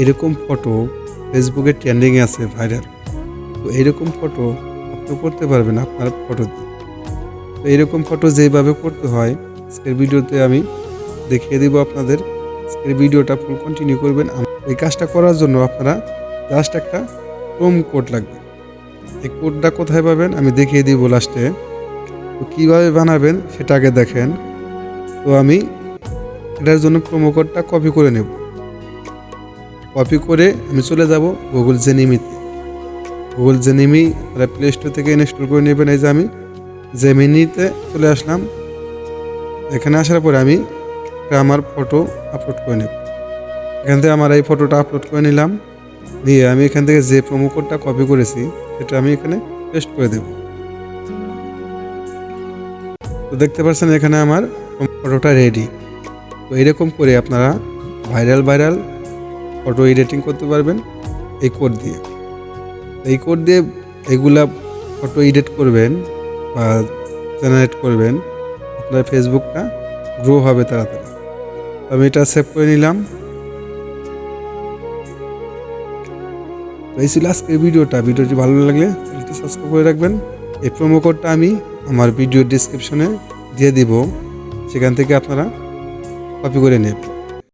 এরকম ফটো ফেসবুকে ট্রেন্ডিংয়ে আছে, ভাইরাল। তো এরকম ফটো আপনি করতে পারবেন আপনার ফটো দিয়ে। তো এরকম ফটো যেভাবে করতে হয় আজকের ভিডিওতে আমি দেখিয়ে দিব আপনাদের। আজকের ভিডিওটা ফুল কন্টিনিউ করবেন। এই কাজটা করার জন্য আপনারা জাস্ট একটা প্রোম কোড লাগবে। এই কোডটা কোথায় পাবেন আমি দেখিয়ে দিব লাস্টে। তো কীভাবে বানাবেন সেটা আগে দেখেন। তো আমি এটার জন্য প্রোমো কোডটা কপি করে নেব। কপি করে আমি চলে যাব গুগল জেমিনিতে। গুগল জেমিনি আপনারা প্লে স্টোর থেকে ইনস্টল করে নেবেন। এই যে আমি জেমিনিতে চলে আসলাম। এখানে আসার পরে আমি আমার ফটো আপলোড করে নেব। এখান থেকে আমার এই ফটোটা আপলোড করে নিলাম। নিয়ে আমি এখান থেকে যে প্রোমো কোডটা কপি করেছি সেটা আমি এখানে পেস্ট করে দেব। তো দেখতে পাচ্ছেন এখানে আমার ফটোটা রেডি। তো এরকম করে আপনারা ভাইরাল ফটো এডিটিং করতে পারবেন এই কোড দিয়ে। এই কোড দিয়ে এগুলা ফটো এডিট করবেন বা জেনারেট করবেন, আপনার ফেসবুকটা গ্রো হবে তাড়াতাড়ি। আমি এটা সেভ করে নিলাম। এই ছিল আজকের ভিডিওটি ভালো লাগলে চ্যানেলটি সাবস্ক্রাইব করে রাখবেন। এই প্রোমো কোডটা আমি আমার ভিডিও ডিসক্রিপশনে দিয়ে দিব, সেখান থেকে আপনারা কপি করে নেবেন।